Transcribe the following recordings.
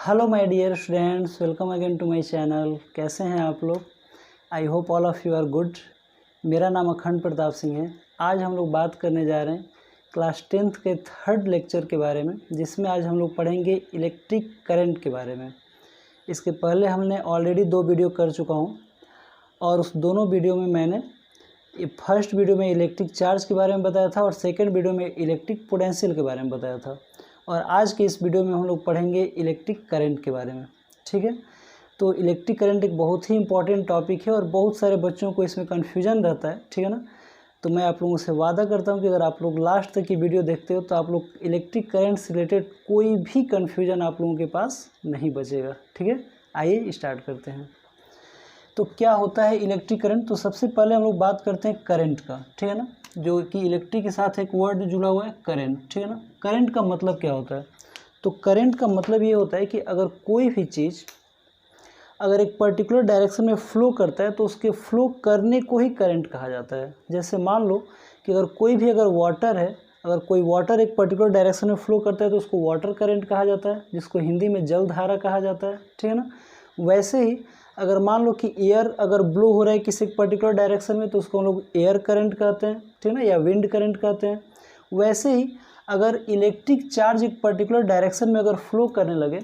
Hello my dear students, welcome again to my channel. कैसे हैं आप लोग? I hope all of you are good. मेरा नाम अखंड प्रताप सिंह है। आज हम लोग बात करने जा रहे हैं क्लास 10th के थर्ड लेक्चर के बारे में, जिसमें आज हम लोग पढ़ेंगे इलेक्ट्रिक करंट के बारे में। इसके पहले हमने ऑलरेडी 2 वीडियो कर चुका हूँ और उस दोनों वीडियो में मैंने फर्स्ट वीडियो में इलेक्ट्रिक चार्ज के बारे में बताया था और सेकेंड वीडियो में इलेक्ट्रिक पोटेंशियल के बारे में बताया था। और आज के इस वीडियो में हम लोग पढ़ेंगे इलेक्ट्रिक करंट के बारे में। ठीक है, तो इलेक्ट्रिक करंट एक बहुत ही इंपॉर्टेंट टॉपिक है और बहुत सारे बच्चों को इसमें कन्फ्यूजन रहता है। ठीक है ना, तो मैं आप लोगों से वादा करता हूं कि अगर आप लोग लास्ट तक की वीडियो देखते हो तो आप लोग इलेक्ट्रिक करंट से रिलेटेड कोई भी कन्फ्यूजन आप लोगों के पास नहीं बचेगा। ठीक है, आइए स्टार्ट करते हैं। तो क्या होता है इलेक्ट्रिक करंट? तो सबसे पहले हम लोग बात करते हैं करंट का। ठीक है ना, जो कि इलेक्ट्रिक के साथ एक वर्ड जुड़ा हुआ है करंट। ठीक है ना, करंट का मतलब क्या होता है? तो करंट का मतलब ये होता है कि अगर कोई भी चीज़ अगर एक पर्टिकुलर डायरेक्शन में फ्लो करता है तो उसके फ्लो करने को ही करंट कहा जाता है। जैसे मान लो कि अगर कोई भी वाटर है, अगर कोई वाटर एक पर्टिकुलर डायरेक्शन में फ्लो करता है तो उसको वाटर करंट कहा जाता है, जिसको हिंदी में जलधारा कहा जाता है। ठीक है ना, वैसे ही अगर मान लो कि एयर अगर ब्लो हो रहा है किसी पर्टिकुलर डायरेक्शन में तो उसको हम लोग एयर करंट कहते हैं। ठीक है ना, या विंड करंट कहते हैं। वैसे ही अगर इलेक्ट्रिक चार्ज एक पर्टिकुलर डायरेक्शन में अगर फ्लो करने लगे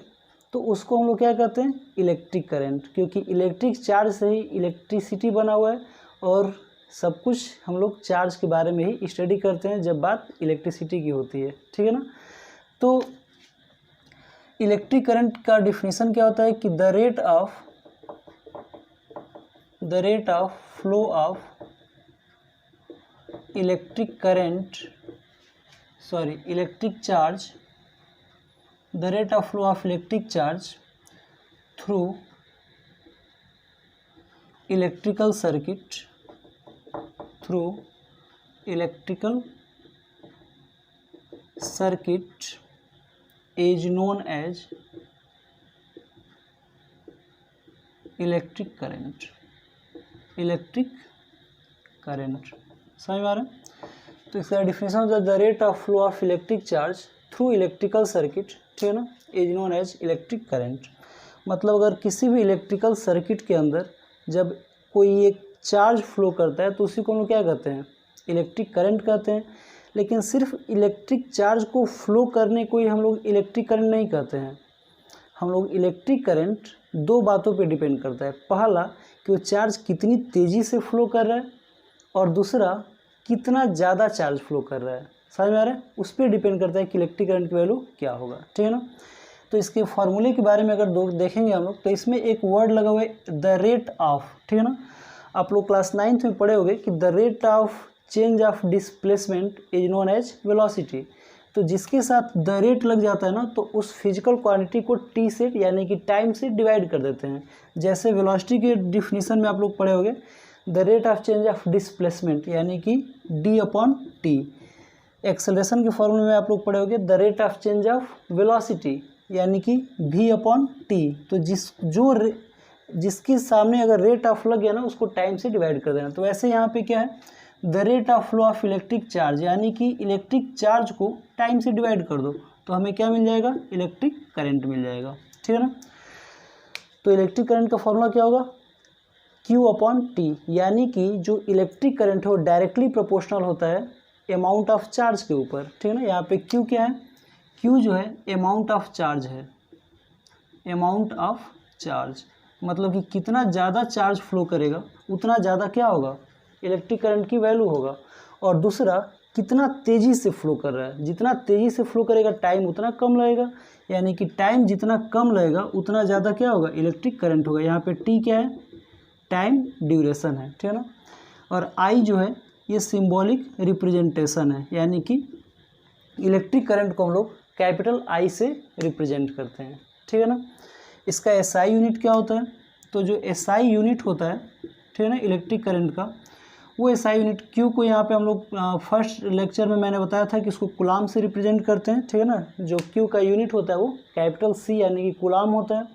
तो उसको हम लोग क्या कहते हैं? इलेक्ट्रिक करंट, क्योंकि इलेक्ट्रिक चार्ज से ही इलेक्ट्रिसिटी बना हुआ है और सब कुछ हम लोग चार्ज के बारे में ही स्टडी करते हैं जब बात इलेक्ट्रिसिटी की होती है। ठीक है ना, तो इलेक्ट्रिक करंट का डिफिनीशन क्या होता है कि the rate of flow of electric current electric charge, the rate of flow of electric charge through electrical circuit is known as electric current। समझ में आ रहा है? तो इसका डिफिनेशन होता है the rate of flow of electric charge through electrical circuit, ठीक है ना, is known as electric current. मतलब अगर किसी भी इलेक्ट्रिकल सर्किट के अंदर जब कोई एक चार्ज फ्लो करता है तो उसी को हम लोग क्या कहते हैं? इलेक्ट्रिक करंट कहते हैं। लेकिन सिर्फ इलेक्ट्रिक चार्ज को फ्लो करने को ही हम लोग इलेक्ट्रिक करंट नहीं कहते हैं। हम लोग इलेक्ट्रिक करंट 2 बातों पे डिपेंड करता है। पहला कि वो चार्ज कितनी तेज़ी से फ्लो कर रहा है और दूसरा कितना ज़्यादा चार्ज फ्लो कर रहा है। समझ में आ रहा है? उस पर डिपेंड करता है कि इलेक्ट्रिक करंट की वैल्यू क्या होगा। ठीक है ना, तो इसके फार्मूले के बारे में अगर देखेंगे हम लोग तो इसमें एक वर्ड लगा हुआ है द रेट ऑफ। ठीक है ना, आप लोग क्लास 9th में पढ़े होंगे कि the rate of change of displacement is known as velocity. तो जिसके साथ द रेट लग जाता है ना तो उस फिजिकल क्वांटिटी को टी से यानी कि टाइम से डिवाइड कर देते हैं। जैसे वेलोसिटी के डिफिनीशन में आप लोग पढ़े होंगे the rate of change of displacement यानी कि d/t। एक्सेलरेशन के फॉर्मूले में आप लोग पढ़े होंगे the rate of change of velocity यानी कि v/t। तो जिसके सामने अगर रेट ऑफ लग गया ना उसको टाइम से डिवाइड कर देना। तो वैसे यहाँ पे क्या है? The rate of flow of electric charge यानी कि इलेक्ट्रिक चार्ज को टाइम से डिवाइड कर दो तो हमें क्या मिल जाएगा? इलेक्ट्रिक करंट मिल जाएगा। ठीक है ना, तो इलेक्ट्रिक करंट का फॉर्मूला क्या होगा? Q/T, यानी कि जो इलेक्ट्रिक करंट है वो डायरेक्टली प्रोपोर्शनल होता है अमाउंट ऑफ चार्ज के ऊपर। ठीक है ना, यहाँ पे Q क्या है? Q जो है अमाउंट ऑफ चार्ज है। अमाउंट ऑफ चार्ज मतलब कि कितना ज़्यादा चार्ज फ्लो करेगा उतना ज़्यादा क्या होगा? इलेक्ट्रिक करंट की वैल्यू होगा। और दूसरा कितना तेज़ी से फ्लो कर रहा है, जितना तेज़ी से फ्लो करेगा टाइम उतना कम लगेगा, यानी कि टाइम जितना कम लगेगा उतना ज़्यादा क्या होगा? इलेक्ट्रिक करंट होगा। यहाँ पे T क्या है? टाइम ड्यूरेशन है। ठीक है ना, और I जो है ये सिंबॉलिक रिप्रेजेंटेशन है, यानी कि इलेक्ट्रिक करंट को हम लोग कैपिटल I से रिप्रेजेंट करते हैं। ठीक है ना, इसका SI यूनिट क्या होता है? तो जो SI यूनिट होता है, ठीक है ना, इलेक्ट्रिक करंट का, वो SI यूनिट Q को यहाँ पे हम लोग फर्स्ट लेक्चर में मैंने बताया था कि इसको कूलाम से रिप्रेजेंट करते हैं। ठीक है ना, जो Q का यूनिट होता है वो कैपिटल C यानी कि कूलाम होता है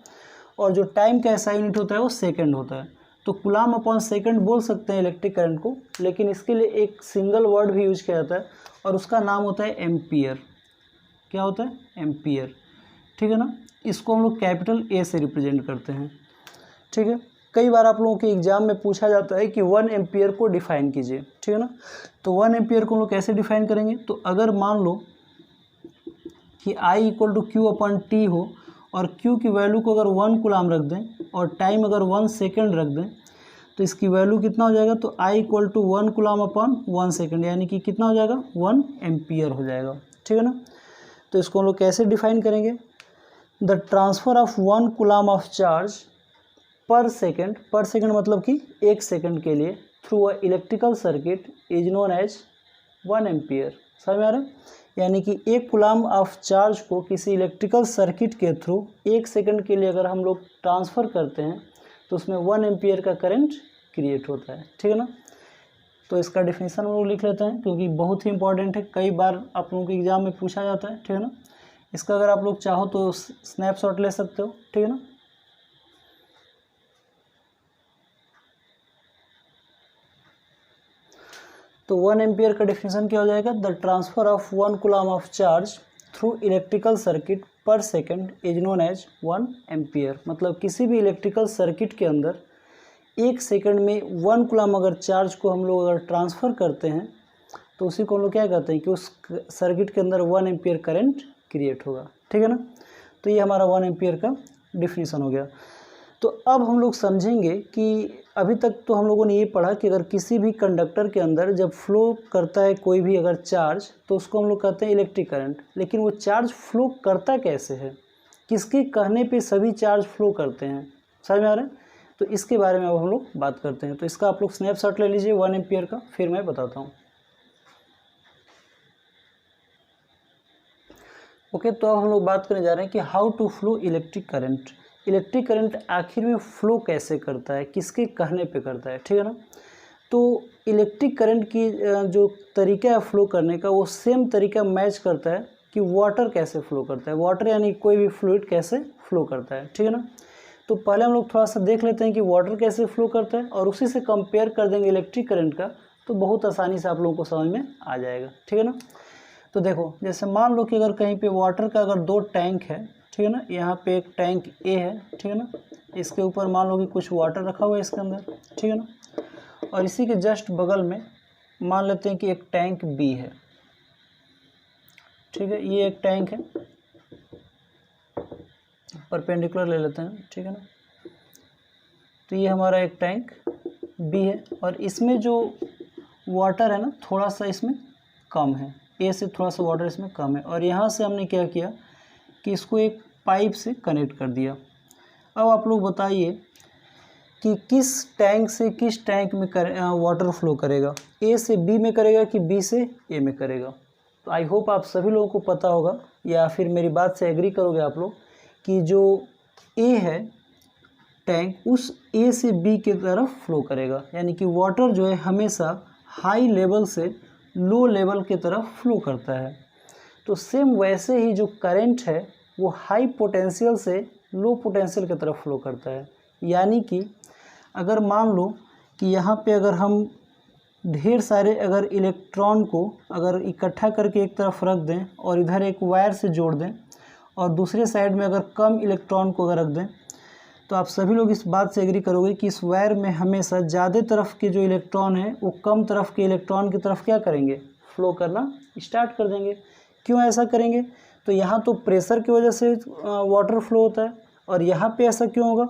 और जो टाइम का SI यूनिट होता है वो सेकंड होता है। तो कूलाम/सेकंड बोल सकते हैं इलेक्ट्रिक करंट को, लेकिन इसके लिए एक सिंगल वर्ड भी यूज किया जाता है और उसका नाम होता है एम्पियर। क्या होता है? एम्पियर। ठीक है ना, इसको हम लोग कैपिटल ए से रिप्रेजेंट करते हैं, ठीक है। कई बार आप लोगों के एग्जाम में पूछा जाता है कि 1 एम्पियर को डिफाइन कीजिए, ठीक है ना। तो 1 एम्पियर को हम लोग कैसे डिफाइन करेंगे, तो अगर मान लो कि I = Q/T हो और Q की वैल्यू को अगर 1 कूलाम रख दें और टाइम अगर 1 सेकेंड रख दें तो इसकी वैल्यू कितना हो जाएगा, तो I = 1 कूलाम/1 सेकेंड, यानी कि कितना हो जाएगा, 1 एम्पियर हो जाएगा, ठीक है ना। तो इसको हम लोग कैसे डिफाइन करेंगे, the transfer of 1 coulomb of charge per second मतलब कि 1 सेकेंड के लिए through a electrical circuit is known as 1 ampere. समझ में आ रहा है, यानी कि 1 कूलाम ऑफ चार्ज को किसी इलेक्ट्रिकल सर्किट के थ्रू 1 सेकेंड के लिए अगर हम लोग ट्रांसफ़र करते हैं तो उसमें 1 एम्पियर का करंट क्रिएट होता है, ठीक है ना। तो इसका डिफिनीसन हम लोग लिख लेते हैं क्योंकि बहुत ही इंपॉर्टेंट है, कई बार आप लोगों के एग्जाम में पूछा जाता है, ठीक है ना। इसका अगर आप लोग चाहो तो स्नैपशॉट ले सकते हो, ठीक है ना। तो 1 एम्पियर का डिफिनीसन क्या हो जाएगा, the transfer of 1 coulomb of charge through electrical circuit per second is known as 1 ampere. मतलब किसी भी इलेक्ट्रिकल सर्किट के अंदर 1 सेकेंड में 1 कूलाम अगर चार्ज को हम लोग अगर ट्रांसफ़र करते हैं तो उसी को हम लोग क्या कहते हैं कि उस सर्किट के अंदर 1 एम्पियर करंट क्रिएट होगा, ठीक है ना। तो ये हमारा 1 एम्पियर का डिफिनीसन हो गया। तो अब हम लोग समझेंगे कि अभी तक तो हम लोगों ने ये पढ़ा कि अगर किसी भी कंडक्टर के अंदर जब फ्लो करता है कोई भी अगर चार्ज तो उसको हम लोग कहते हैं इलेक्ट्रिक करंट। लेकिन वो चार्ज फ्लो करता कैसे है, किसके कहने पे सभी चार्ज फ्लो करते हैं, समझ में आ रहा है। तो इसके बारे में अब हम लोग बात करते हैं। तो इसका आप लोग स्नैपशॉट ले लीजिए 1 एम्पियर का, फिर मैं बताता हूँ। ओके, तो अब हम लोग बात करने जा रहे हैं कि how to flow electric current. Electric current आखिर में फ्लो कैसे करता है, किसके कहने पे करता है, ठीक है ना। तो इलेक्ट्रिक करंट की जो तरीका है फ्लो करने का वो सेम तरीका मैच करता है कि वाटर कैसे फ्लो करता है, वाटर यानी कोई भी फ्लूइड कैसे फ्लो करता है, ठीक है ना। तो पहले हम लोग थोड़ा सा देख लेते हैं कि वाटर कैसे फ्लो करता है और उसी से कंपेयर कर देंगे इलेक्ट्रिक करंट का, तो बहुत आसानी से आप लोगों को समझ में आ जाएगा, ठीक है ना। तो देखो, जैसे मान लो कि अगर कहीं पे वाटर का अगर 2 टैंक है, ठीक है ना, यहाँ पे एक टैंक ए है, ठीक है ना, इसके ऊपर मान लो कि कुछ वाटर रखा हुआ है इसके अंदर, ठीक है ना। और इसी के जस्ट बगल में मान लेते हैं कि एक टैंक बी है, ठीक है, ये एक टैंक है, परपेंडिकुलर ले लेते हैं, ठीक है ना। तो ये हमारा एक टैंक बी है और इसमें जो वाटर है ना थोड़ा सा इसमें कम है, ए से थोड़ा सा वाटर इसमें कम है। और यहाँ से हमने क्या किया कि इसको एक पाइप से कनेक्ट कर दिया। अब आप लोग बताइए कि किस टैंक से किस टैंक में वाटर फ्लो करेगा, ए से बी में करेगा कि बी से ए में करेगा। तो आई होप आप सभी लोगों को पता होगा या फिर मेरी बात से एग्री करोगे आप लोग कि जो ए है टैंक उस ए से बी की तरफ फ्लो करेगा, यानी कि वाटर जो है हमेशा हाई लेवल से लो लेवल की तरफ फ्लो करता है। तो सेम वैसे ही जो करंट है वो हाई पोटेंशियल से लो पोटेंशियल की तरफ फ्लो करता है। यानी कि अगर मान लो कि यहाँ पे अगर हम ढेर सारे अगर इलेक्ट्रॉन को अगर इकट्ठा करके एक तरफ रख दें और इधर एक वायर से जोड़ दें और दूसरे साइड में अगर कम इलेक्ट्रॉन को अगर रख दें, तो आप सभी लोग इस बात से एग्री करोगे कि इस वायर में हमेशा ज़्यादा तरफ के जो इलेक्ट्रॉन है वो कम तरफ के इलेक्ट्रॉन की तरफ क्या करेंगे, फ्लो करना स्टार्ट कर देंगे। क्यों ऐसा करेंगे, तो यहाँ तो प्रेशर की वजह से वाटर फ्लो होता है और यहाँ पे ऐसा क्यों होगा,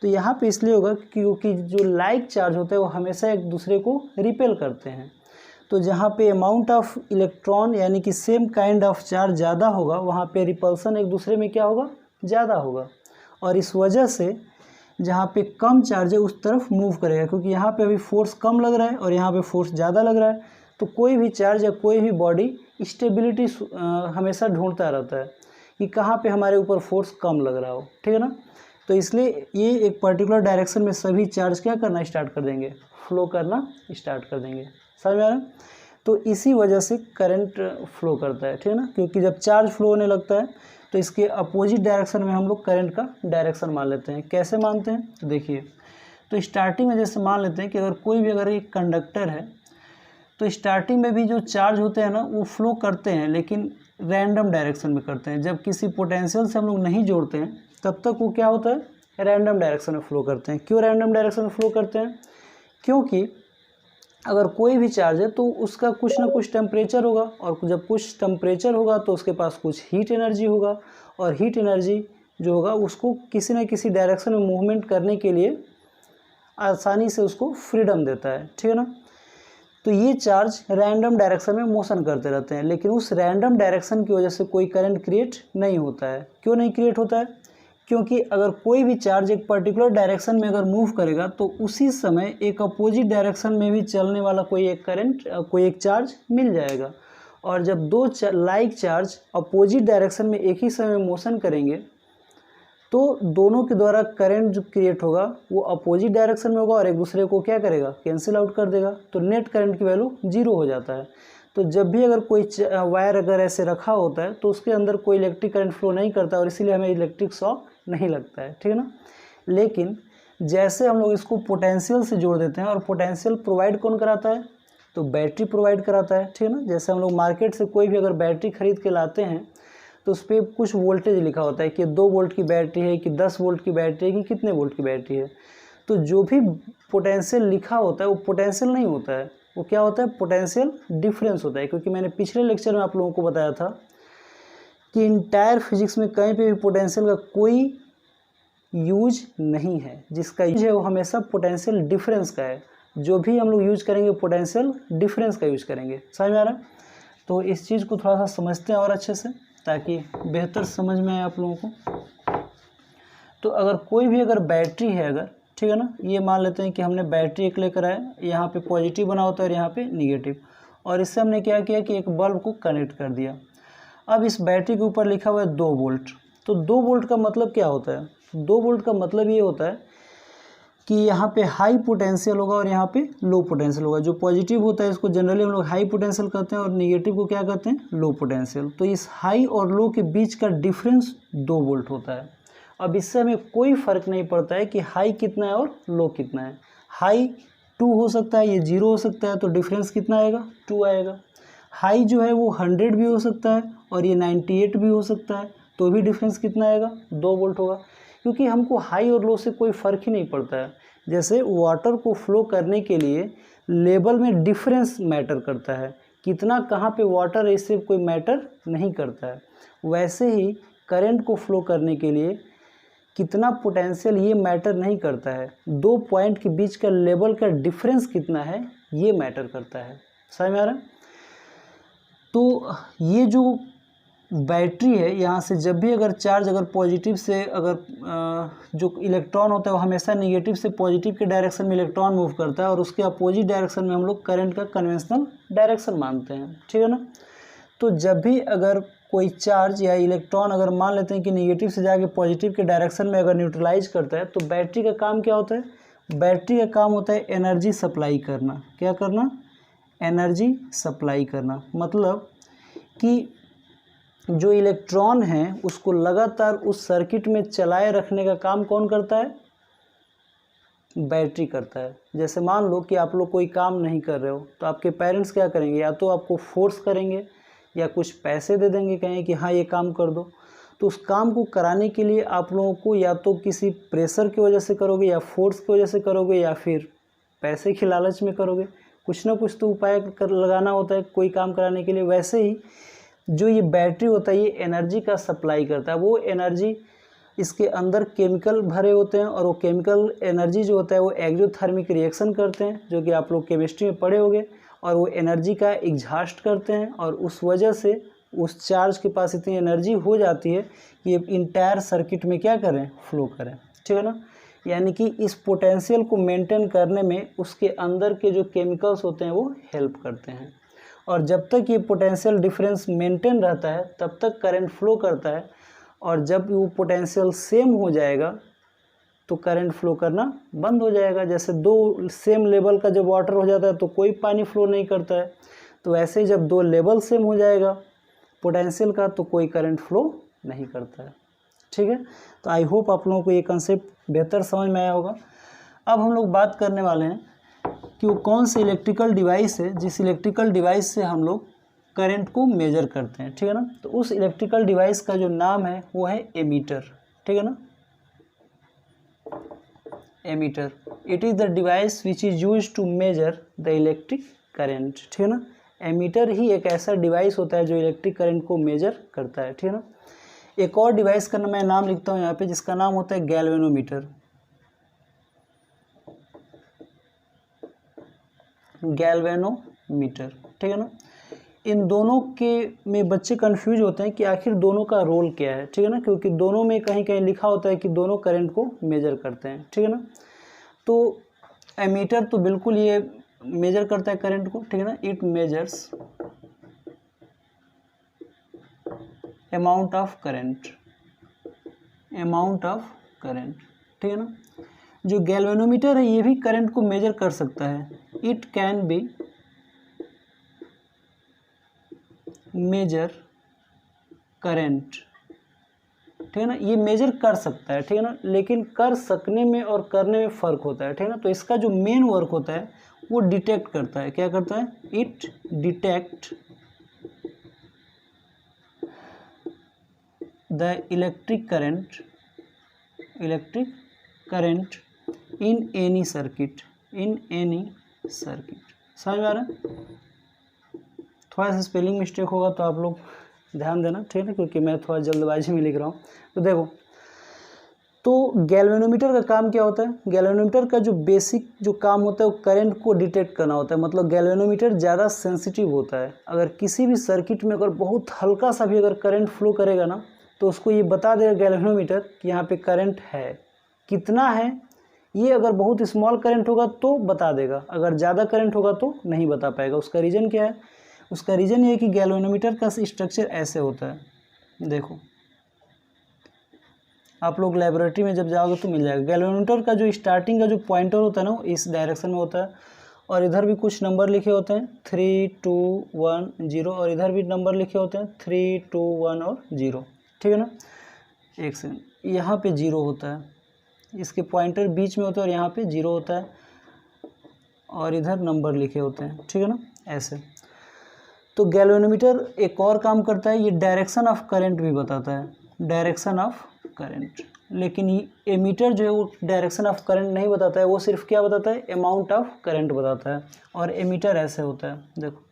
तो यहाँ पे इसलिए होगा क्योंकि जो लाइक चार्ज होता है वो हमेशा एक दूसरे को रिपेल करते हैं। तो जहाँ पे अमाउंट ऑफ इलेक्ट्रॉन यानी कि सेम काइंड ऑफ चार्ज ज़्यादा होगा वहाँ पे रिपल्सन एक दूसरे में क्या होगा, ज़्यादा होगा। और इस वजह से जहाँ पे कम चार्ज है उस तरफ मूव करेगा, क्योंकि यहाँ पे अभी फोर्स कम लग रहा है और यहाँ पे फोर्स ज़्यादा लग रहा है। तो कोई भी चार्ज या कोई भी बॉडी स्टेबिलिटी हमेशा ढूंढता रहता है कि कहाँ पे हमारे ऊपर फोर्स कम लग रहा हो, ठीक है ना। तो इसलिए ये एक पर्टिकुलर डायरेक्शन में सभी चार्ज क्या करना स्टार्ट कर देंगे, फ्लो करना स्टार्ट कर देंगे, समझ में आ रहा है। तो इसी वजह से करंट फ्लो करता है, ठीक है ना, क्योंकि जब चार्ज फ्लो होने लगता है तो इसके अपोजिट डायरेक्शन में हम लोग करंट का डायरेक्शन मान लेते हैं। कैसे मानते हैं, तो देखिए, तो स्टार्टिंग में जैसे मान लेते हैं कि अगर कोई भी अगर एक कंडक्टर है तो स्टार्टिंग में भी जो चार्ज होते हैं ना वो फ्लो करते हैं, लेकिन रैंडम डायरेक्शन में करते हैं। जब किसी पोटेंशियल से हम लोग नहीं जोड़ते हैं तब तक वो क्या होता है, रैंडम डायरेक्शन में फ्लो करते हैं। क्यों रैंडम डायरेक्शन में फ्लो करते हैं? क्योंकि अगर कोई भी चार्ज है तो उसका कुछ ना कुछ टेम्परेचर होगा, और जब कुछ टेम्परेचर होगा तो उसके पास कुछ हीट एनर्जी होगा, और हीट एनर्जी जो होगा उसको किसी न किसी डायरेक्शन में मूवमेंट करने के लिए आसानी से उसको फ्रीडम देता है, ठीक है ना। तो ये चार्ज रैंडम डायरेक्शन में मोशन करते रहते हैं, लेकिन उस रैंडम डायरेक्शन की वजह से कोई करंट क्रिएट नहीं होता है। क्यों नहीं क्रिएट होता है? क्योंकि अगर कोई भी चार्ज एक पर्टिकुलर डायरेक्शन में अगर मूव करेगा तो उसी समय एक अपोजिट डायरेक्शन में भी चलने वाला कोई एक करंट, कोई एक चार्ज मिल जाएगा। और जब दो लाइक चार्ज अपोजिट डायरेक्शन में एक ही समय मोशन करेंगे तो दोनों के द्वारा करंट जो क्रिएट होगा वो अपोजिट डायरेक्शन में होगा और एक दूसरे को क्या करेगा, कैंसिल आउट कर देगा। तो नेट करंट की वैल्यू 0 हो जाता है। तो जब भी अगर कोई वायर अगर ऐसे रखा होता है तो उसके अंदर कोई इलेक्ट्रिक करंट फ्लो नहीं करता और इसीलिए हमें इलेक्ट्रिक शॉक नहीं लगता है, ठीक है ना। लेकिन जैसे हम लोग इसको पोटेंशियल से जोड़ देते हैं, और पोटेंशियल प्रोवाइड कौन कराता है, तो बैटरी प्रोवाइड कराता है, ठीक है ना। जैसे हम लोग मार्केट से कोई भी अगर बैटरी खरीद के लाते हैं तो उस पर कुछ वोल्टेज लिखा होता है कि 2 वोल्ट की बैटरी है, कि 10 वोल्ट की बैटरी है, कि कितने वोल्ट की बैटरी है। तो जो भी पोटेंशियल लिखा होता है वो पोटेंशियल नहीं होता है, वो क्या होता है, पोटेंशियल डिफरेंस होता है। क्योंकि मैंने पिछले लेक्चर में आप लोगों को बताया था कि इंटायर फिजिक्स में कहीं पे भी पोटेंशियल का कोई यूज नहीं है, जिसका यूज है वो हमेशा पोटेंशियल डिफरेंस का है। जो भी हम लोग यूज करेंगे पोटेंशियल डिफरेंस का यूज करेंगे। समझ में आ रहा है? तो इस चीज़ को थोड़ा सा समझते हैं और अच्छे से, ताकि बेहतर समझ में आए आप लोगों को। तो अगर कोई भी अगर बैटरी है अगर, ठीक है ना, ये मान लेते हैं कि हमने बैटरी एक लेकर आए, यहाँ पे पॉजिटिव बना होता है और यहाँ पे निगेटिव, और इससे हमने क्या किया कि एक बल्ब को कनेक्ट कर दिया। अब इस बैटरी के ऊपर लिखा हुआ है 2 वोल्ट। तो 2 वोल्ट का मतलब क्या होता है? 2 वोल्ट का मतलब ये होता है कि यहाँ पे हाई पोटेंशियल होगा और यहाँ पे लो पोटेंशियल होगा। जो पॉजिटिव होता है इसको जनरली हम लोग हाई पोटेंशियल कहते हैं और निगेटिव को क्या कहते हैं, लो पोटेंशियल। तो इस हाई और लो के बीच का डिफरेंस 2 वोल्ट होता है। अब इससे हमें कोई फ़र्क नहीं पड़ता है कि हाई कितना है और लो कितना है। हाई 2 हो सकता है, ये 0 हो सकता है, तो डिफरेंस कितना आएगा, 2 आएगा। हाई जो है वो 100 भी हो सकता है और ये 98 भी हो सकता है, तो भी डिफरेंस कितना आएगा, 2 वोल्ट होगा। क्योंकि हमको हाई और लो से कोई फ़र्क ही नहीं पड़ता है। जैसे वाटर को फ्लो करने के लिए लेवल में डिफरेंस मैटर करता है, कितना कहाँ पे वाटर है इससे कोई मैटर नहीं करता है। वैसे ही करंट को फ्लो करने के लिए कितना पोटेंशियल ये मैटर नहीं करता है, 2 पॉइंट के बीच का लेवल का डिफरेंस कितना है ये मैटर करता है। समझ में आ रहा है? तो ये जो बैटरी है, यहाँ से जब भी अगर चार्ज अगर पॉजिटिव से अगर जो इलेक्ट्रॉन होता है वो हमेशा नेगेटिव से पॉजिटिव के डायरेक्शन में इलेक्ट्रॉन मूव करता है, और उसके अपोजिट डायरेक्शन में हम लोग करंट का कन्वेंशनल डायरेक्शन मानते हैं, ठीक है ना। तो जब भी अगर कोई चार्ज या इलेक्ट्रॉन अगर मान लेते हैं कि नेगेटिव से जाके पॉजिटिव के डायरेक्शन में अगर न्यूट्रलाइज करता है, तो बैटरी का काम क्या होता है, बैटरी का काम होता है एनर्जी सप्लाई करना। क्या करना, एनर्जी सप्लाई करना। मतलब कि जो इलेक्ट्रॉन है उसको लगातार उस सर्किट में चलाए रखने का काम कौन करता है, बैटरी करता है। जैसे मान लो कि आप लोग कोई काम नहीं कर रहे हो तो आपके पेरेंट्स क्या करेंगे, या तो आपको फोर्स करेंगे या कुछ पैसे दे देंगे, कहेंगे कि हाँ ये काम कर दो। तो उस काम को कराने के लिए आप लोगों को या तो किसी प्रेशर की वजह से करोगे, या फोर्स की वजह से करोगे, या फिर पैसे की लालच में करोगे। कुछ ना कुछ तो उपाय लगाना होता है कोई काम कराने के लिए। वैसे ही जो ये बैटरी होता है ये एनर्जी का सप्लाई करता है। वो एनर्जी, इसके अंदर केमिकल भरे होते हैं और वो केमिकल एनर्जी जो होता है वो एक्सोथर्मिक रिएक्शन करते हैं, जो कि आप लोग केमिस्ट्री में पढ़े होंगे, और वो एनर्जी का एग्जॉस्ट करते हैं, और उस वजह से उस चार्ज के पास इतनी एनर्जी हो जाती है कि ये इंटायर सर्किट में क्या करें, फ्लो करें, ठीक है ना। यानी कि इस पोटेंशियल को मेंटेन करने में उसके अंदर के जो केमिकल्स होते हैं वो हेल्प करते हैं। और जब तक ये पोटेंशियल डिफरेंस मेंटेन रहता है तब तक करंट फ्लो करता है, और जब वो पोटेंशियल सेम हो जाएगा तो करंट फ्लो करना बंद हो जाएगा। जैसे 2 सेम लेवल का जब वाटर हो जाता है तो कोई पानी फ्लो नहीं करता है, तो वैसे ही जब 2 लेवल सेम हो जाएगा पोटेंशियल का तो कोई करंट फ्लो नहीं करता है, ठीक है। तो आई होप आप लोगों को ये कंसेप्ट बेहतर समझ में आया होगा। अब हम लोग बात करने वाले हैं कि वो कौन से इलेक्ट्रिकल डिवाइस है जिस इलेक्ट्रिकल डिवाइस से हम लोग करंट को मेजर करते हैं, ठीक है ना। तो उस इलेक्ट्रिकल डिवाइस का जो नाम है वो है एमीटर, ठीक है ना, ammeter. It is the device which is use to measure the electric current, ठीक है ना। एमीटर ही एक ऐसा डिवाइस होता है जो इलेक्ट्रिक करंट को मेजर करता है, ठीक है ना। एक और डिवाइस का मैं नाम लिखता हूँ यहाँ पे, जिसका नाम होता है गैल्वेनोमीटर, गैल्वेनोमीटर, ठीक है ना। इन दोनों के में बच्चे कंफ्यूज होते हैं कि आखिर दोनों का रोल क्या है, ठीक है ना, क्योंकि दोनों में कहीं कहीं लिखा होता है कि दोनों करंट को मेजर करते हैं, ठीक है ना। तो एमीटर तो बिल्कुल ये मेजर करता है करंट को, ठीक है ना। It measures amount of current, amount of current, ठीक है ना। जो गैल्वेनोमीटर है ये भी करंट को मेजर कर सकता है। It can be measure current, ठीक है ना। ये मेजर कर सकता है, ठीक है ना, लेकिन कर सकने में और करने में फ़र्क होता है, ठीक है ना। तो इसका जो मेन वर्क होता है वो डिटेक्ट करता है। क्या करता है? It detect the electric current in any circuit, in any circuit. समझ में आ रहा है? थोड़ा सा स्पेलिंग मिस्टेक होगा तो आप लोग ध्यान देना, ठीक है ना, क्योंकि मैं थोड़ा जल्दबाजी में लिख रहा हूँ। तो देखो, तो गैल्वेनोमीटर का काम क्या होता है? गैल्वेनोमीटर का जो बेसिक जो काम होता है वो करंट को डिटेक्ट करना होता है। मतलब गैल्वेनोमीटर ज़्यादा सेंसिटिव होता है। अगर किसी भी सर्किट में अगर बहुत हल्का सा भी अगर करंट फ्लो करेगा ना, तो उसको ये बता देगा गैल्वेनोमीटर कि यहाँ पे करंट है। कितना है ये अगर बहुत स्मॉल करंट होगा तो बता देगा, अगर ज़्यादा करंट होगा तो नहीं बता पाएगा। उसका रीज़न क्या है? उसका रीज़न ये है कि गैल्वेनोमीटर का स्ट्रक्चर ऐसे होता है। देखो, आप लोग लेबोरेटरी में जब जाओगे तो मिल जाएगा। गैल्वेनोमीटर का जो स्टार्टिंग का जो पॉइंटर होता है ना, वो इस डायरेक्शन में होता है, और इधर भी कुछ नंबर लिखे होते हैं 3 2 1 0, और इधर भी नंबर लिखे होते हैं 3 2 1 और 0, ठीक है ना। एक सेकंड, यहाँ पे 0 होता है, इसके पॉइंटर बीच में होता है और यहाँ पे 0 होता है, और इधर नंबर लिखे होते हैं, ठीक है ना, ऐसे। तो गैल्वेनोमीटर एक और काम करता है, ये डायरेक्शन ऑफ करंट भी बताता है, डायरेक्शन ऑफ करंट। लेकिन ये एमीटर जो है वो डायरेक्शन ऑफ करंट नहीं बताता है, वो सिर्फ क्या बताता है? अमाउंट ऑफ करंट बताता है। और एमीटर ऐसे होता है, देखो,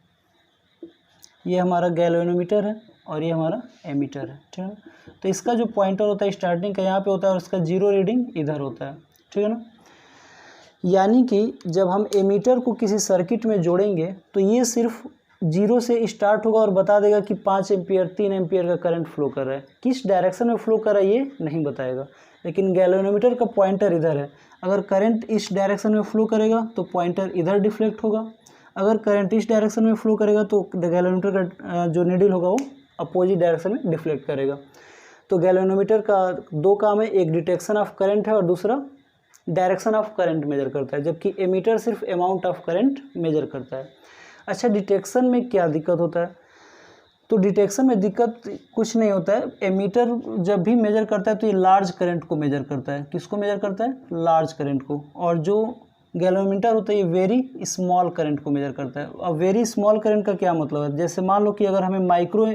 ये हमारा गैल्वेनोमीटर है और ये हमारा एमीटर है, ठीक है ना। तो इसका जो पॉइंटर होता है स्टार्टिंग का यहाँ पे होता है और उसका 0 रीडिंग इधर होता है, ठीक है ना। यानी कि जब हम एमीटर को किसी सर्किट में जोड़ेंगे तो ये सिर्फ 0 से स्टार्ट होगा और बता देगा कि 5 एम्पियर 3 एम्पियर का करंट फ्लो कर रहा है। किस डायरेक्शन में फ्लो कर रहा है ये नहीं बताएगा। लेकिन गैल्वेनोमीटर का पॉइंटर इधर है, अगर करंट इस डायरेक्शन में फ्लो करेगा तो पॉइंटर इधर डिफ्लेक्ट होगा, अगर करंट इस डायरेक्शन में फ्लो करेगा तो गैल्वेनोमीटर का जो नीडल होगा वो अपोजिट डायरेक्शन में डिफ्लेक्ट करेगा। तो गैल्वेनोमीटर का 2 काम है, एक डिटेक्शन ऑफ करंट है और दूसरा डायरेक्शन ऑफ करंट मेजर करता है, जबकि एमीटर सिर्फ अमाउंट ऑफ करंट मेजर करता है। अच्छा, डिटेक्शन में क्या दिक्कत होता है? तो डिटेक्शन में दिक्कत कुछ नहीं होता है। एमीटर जब भी मेजर करता है तो ये लार्ज करंट को मेजर करता है। किसको मेजर करता है? लार्ज करंट को। और जो गैल्वेनोमीटर होता है ये वेरी स्मॉल करंट को मेजर करता है। अब वेरी स्मॉल करंट का क्या मतलब है? जैसे मान लो कि अगर हमें माइक्रो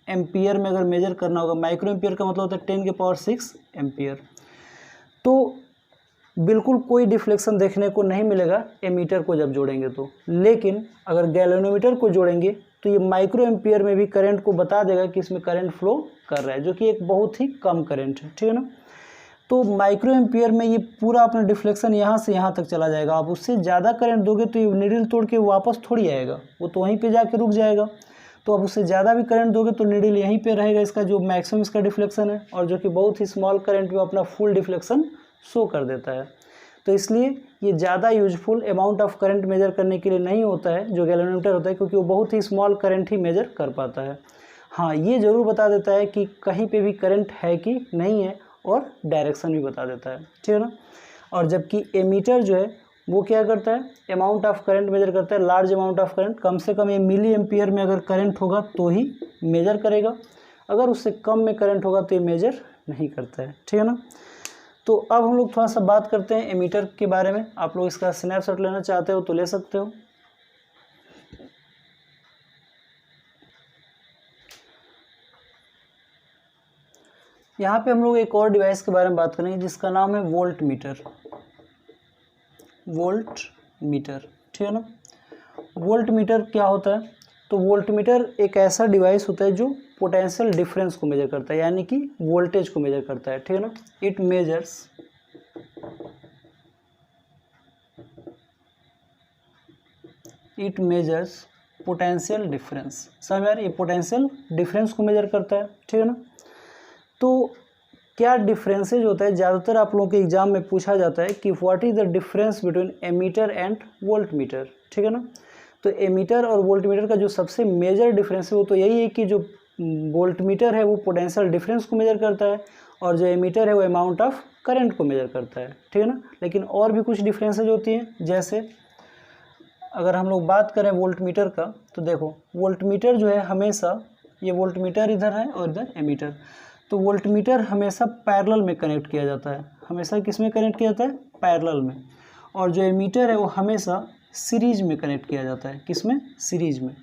एम्पियर में अगर मेजर करना होगा, माइक्रो एम्पियर का मतलब होता है 10 की पावर 6 एम्पियर, तो बिल्कुल कोई डिफ्लेक्शन देखने को नहीं मिलेगा एमीटर को जब जोड़ेंगे तो। लेकिन अगर गैल्वेनोमीटर को जोड़ेंगे तो ये माइक्रो एम्पियर में भी करंट को बता देगा कि इसमें करंट फ्लो कर रहा है, जो कि एक बहुत ही कम करंट है, ठीक है ना। तो माइक्रो एम्पियर में ये पूरा अपना डिफ्लेक्शन यहाँ से यहाँ तक चला जाएगा। आप उससे ज़्यादा करंट दोगे तो ये नीडल तोड़ के वापस थोड़ी आएगा, वो तो वहीं पर जाके रुक जाएगा। तो आप उससे ज़्यादा भी करंट दोगे तो नीडल यहीं पर रहेगा, इसका जो मैक्सिमम इसका डिफ्लेक्शन है, और जो कि बहुत ही स्मॉल करंट में अपना फुल डिफ्लेक्शन शो कर देता है। तो इसलिए ये ज़्यादा useful amount of current measure करने के लिए नहीं होता है जो गैल्वेनोमीटर होता है, क्योंकि वो बहुत ही स्मॉल करंट ही मेजर कर पाता है। हाँ, ये ज़रूर बता देता है कि कहीं पे भी करंट है कि नहीं है, और डायरेक्शन भी बता देता है, ठीक है ना। और जबकि एमीटर जो है वो क्या करता है? अमाउंट ऑफ करंट मेजर करता है, लार्ज अमाउंट ऑफ करंट। कम से कम ये मिली एम्पियर में अगर करंट होगा तो ही मेजर करेगा, अगर उससे कम में करंट होगा तो ये मेजर नहीं करता है, ठीक है ना। तो अब हम लोग थोड़ा सा बात करते हैं एमीटर के बारे में। आप लोग इसका स्नैपशॉट लेना चाहते हो तो ले सकते हो। यहाँ पे हम लोग एक और डिवाइस के बारे में बात करेंगे जिसका नाम है वोल्ट मीटर। वोल्ट मीटर, ठीक है ना। वोल्ट मीटर क्या होता है? तो वोल्ट मीटर एक ऐसा डिवाइस होता है जो पोटेंशियल डिफरेंस को मेजर करता है, यानी कि वोल्टेज को मेजर करता है, ठीक है ना। It measures potential difference. समझ में आ रही है? ये पोटेंशियल डिफरेंस को मेजर करता है, ठीक है ना। तो क्या डिफरेंसेज होता है, ज़्यादातर आप लोगों के एग्जाम में पूछा जाता है कि what is the difference between ammeter and volt meter, ठीक है ना। तो एमीटर और वोल्ट मीटर का जो सबसे मेजर डिफरेंस है वो तो यही है कि जो वोल्ट मीटर है वो पोटेंशियल डिफरेंस को मेजर करता है और जो एमीटर है वो अमाउंट ऑफ करंट को मेजर करता है, ठीक है ना। लेकिन और भी कुछ डिफरेंसेज होती हैं, जैसे अगर हम लोग बात करें वोल्ट मीटर का, तो देखो वोल्ट मीटर जो है हमेशा, ये वोल्ट मीटर इधर है और इधर एमीटर, तो वोल्ट मीटर हमेशा पैरेलल में कनेक्ट किया जाता है। हमेशा किस में कनेक्ट किया जाता है? पैरेलल में। और जो एमीटर है वो हमेशा सीरीज में कनेक्ट किया जाता है। किस में? सीरीज में।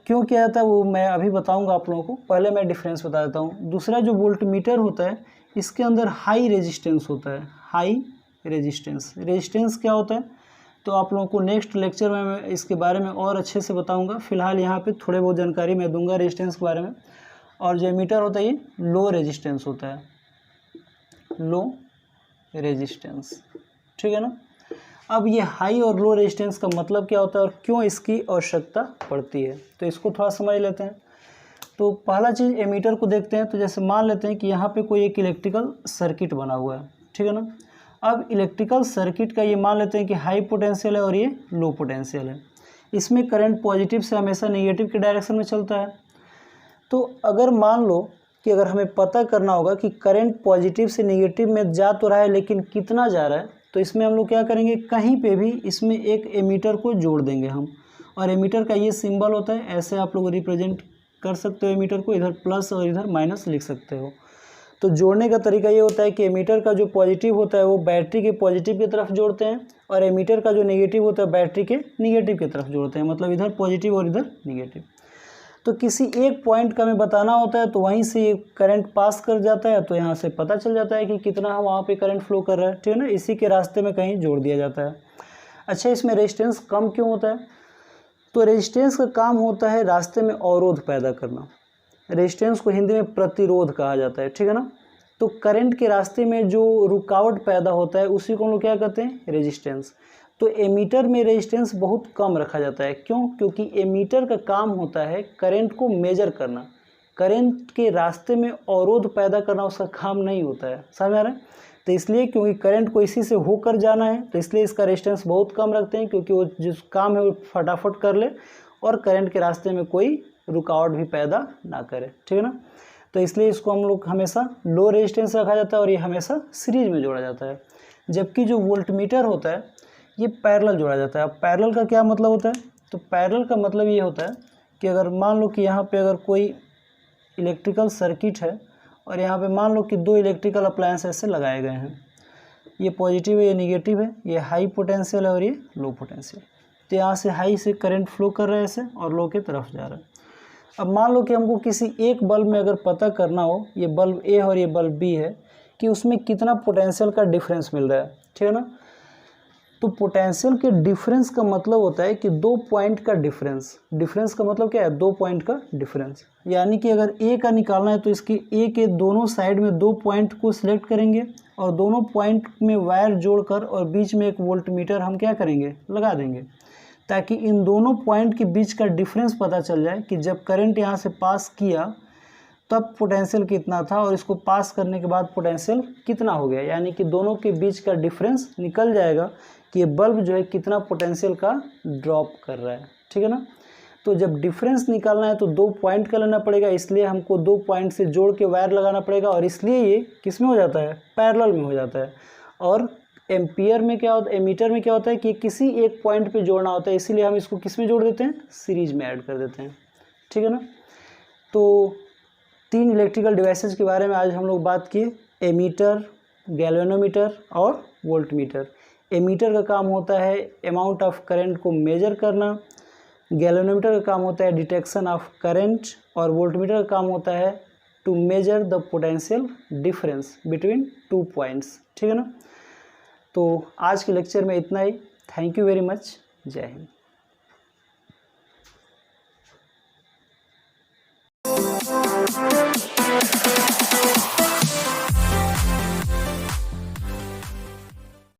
क्यों किया जाता है वो मैं अभी बताऊंगा आप लोगों को, पहले मैं डिफरेंस बता देता हूँ। दूसरा जो वोल्ट मीटर होता है इसके अंदर हाई रेजिस्टेंस होता है। हाई रेजिस्टेंस, रेजिस्टेंस क्या होता है तो आप लोगों को नेक्स्ट लेक्चर में मैं इसके बारे में और अच्छे से बताऊंगा। फिलहाल यहाँ पे थोड़े बहुत जानकारी मैं दूंगा रेजिस्टेंस के बारे में। और जो एमीटर होता है ये लो रेजिस्टेंस होता है, लो रेजिस्टेंस, ठीक है ना। अब ये हाई और लो रेजिस्टेंस का मतलब क्या होता है और क्यों इसकी आवश्यकता पड़ती है, तो इसको थोड़ा समझ लेते हैं। तो पहला चीज़ एमीटर को देखते हैं। तो जैसे मान लेते हैं कि यहाँ पे कोई एक इलेक्ट्रिकल सर्किट बना हुआ है, ठीक है ना। अब इलेक्ट्रिकल सर्किट का ये मान लेते हैं कि हाई पोटेंशियल है और ये लो पोटेंशियल है। इसमें करंट पॉजिटिव से हमेशा नेगेटिव के डायरेक्शन में चलता है। तो अगर मान लो कि अगर हमें पता करना होगा कि करंट पॉजिटिव से नेगेटिव में जा तो रहा है लेकिन कितना जा रहा है, तो इसमें हम लोग क्या करेंगे, कहीं पे भी इसमें एक एमीटर को जोड़ देंगे हम। और एमीटर का ये सिंबल होता है, ऐसे आप लोग रिप्रेजेंट कर सकते हो एमीटर को, इधर प्लस और इधर माइनस लिख सकते हो। तो जोड़ने का तरीका ये होता है कि एमीटर का जो पॉजिटिव होता है वो बैटरी के पॉजिटिव की तरफ जोड़ते हैं और एमीटर का जो नेगेटिव होता है बैटरी के नेगेटिव की तरफ जोड़ते हैं, मतलब इधर पॉजिटिव और इधर नेगेटिव। तो किसी एक पॉइंट का हमें बताना होता है तो वहीं से ये करंट पास कर जाता है, तो यहाँ से पता चल जाता है कि कितना वहाँ पे करंट फ्लो कर रहा है, ठीक है ना। इसी के रास्ते में कहीं जोड़ दिया जाता है। अच्छा, इसमें रेजिस्टेंस कम क्यों होता है? तो रेजिस्टेंस का काम होता है रास्ते में अवरोध पैदा करना। रेजिस्टेंस को हिंदी में प्रतिरोध कहा जाता है, ठीक है ना। तो करंट के रास्ते में जो रुकावट पैदा होता है उसी को हम लोग क्या कहते हैं? रेजिस्टेंस। तो एमीटर में रेजिस्टेंस बहुत कम रखा जाता है। क्यों? क्योंकि एमीटर का काम होता है करंट को मेजर करना, करंट के रास्ते में अवरोध पैदा करना उसका काम नहीं होता है। समझ आ रहा है? तो इसलिए क्योंकि करंट को इसी से होकर जाना है तो इसलिए इसका रेजिस्टेंस बहुत कम रखते हैं, क्योंकि वो जिस काम है वो फटाफट कर ले और करंट के रास्ते में कोई रुकावट भी पैदा ना करे, ठीक है ना। तो इसलिए इसको हम लोग हमेशा लो रेजिस्टेंस रखा जाता है और ये हमेशा सीरीज में जोड़ा जाता है। जबकि जो वोल्ट मीटर होता है ये पैरेलल जोड़ा जाता है। अब पैरेलल का क्या मतलब होता है? तो पैरेलल का मतलब ये होता है कि अगर मान लो कि यहाँ पे अगर कोई इलेक्ट्रिकल सर्किट है और यहाँ पे मान लो कि दो इलेक्ट्रिकल अप्लायंस ऐसे लगाए गए हैं, ये पॉजिटिव है ये निगेटिव है, ये हाई पोटेंशियल है और ये लो पोटेंशियल। तो यहाँ से हाई से करंट फ्लो कर रहा है ऐसे और लो की तरफ जा रहा है। अब मान लो कि हमको किसी एक बल्ब में अगर पता करना हो, ये बल्ब ए और ये बल्ब बी है, कि उसमें कितना पोटेंशियल का डिफरेंस मिल रहा है, ठीक है ना। तो पोटेंशियल के डिफरेंस का मतलब होता है कि दो पॉइंट का डिफरेंस। डिफरेंस का मतलब क्या है? दो पॉइंट का डिफरेंस। यानी कि अगर ए का निकालना है तो इसकी ए के दोनों साइड में दो पॉइंट को सिलेक्ट करेंगे और दोनों पॉइंट में वायर जोड़कर और बीच में एक वोल्ट मीटर हम क्या करेंगे? लगा देंगे, ताकि इन दोनों पॉइंट के बीच का डिफरेंस पता चल जाए कि जब करंट यहाँ से पास किया तब पोटेंशियल कितना था और इसको पास करने के बाद पोटेंशियल कितना हो गया। यानी कि दोनों के बीच का डिफरेंस निकल जाएगा कि ये बल्ब जो है कितना पोटेंशियल का ड्रॉप कर रहा है, ठीक है ना। तो जब डिफरेंस निकालना है तो दो पॉइंट का लेना पड़ेगा, इसलिए हमको दो पॉइंट से जोड़ के वायर लगाना पड़ेगा और इसलिए ये किस में हो जाता है? पैरेलल में हो जाता है। और एम्पियर में क्या होता है, एमीटर में क्या होता है कि किसी एक पॉइंट पे जोड़ना होता है, इसीलिए हम इसको किस में जोड़ देते हैं? सीरीज में ऐड कर देते हैं, ठीक है ना। तो तीन इलेक्ट्रिकल डिवाइसेस के बारे में आज हम लोग बात किए, एमीटर, गैल्वेनोमीटर और वोल्टमीटर। एमीटर का काम होता है अमाउंट ऑफ करंट को मेजर करना, गैल्वेनोमीटर का काम होता है डिटेक्शन ऑफ करंट और वोल्टमीटर का काम होता है to measure the potential difference between 2 points. ठीक है ना। तो आज के लेक्चर में इतना ही। Thank you very much. जय हिंद।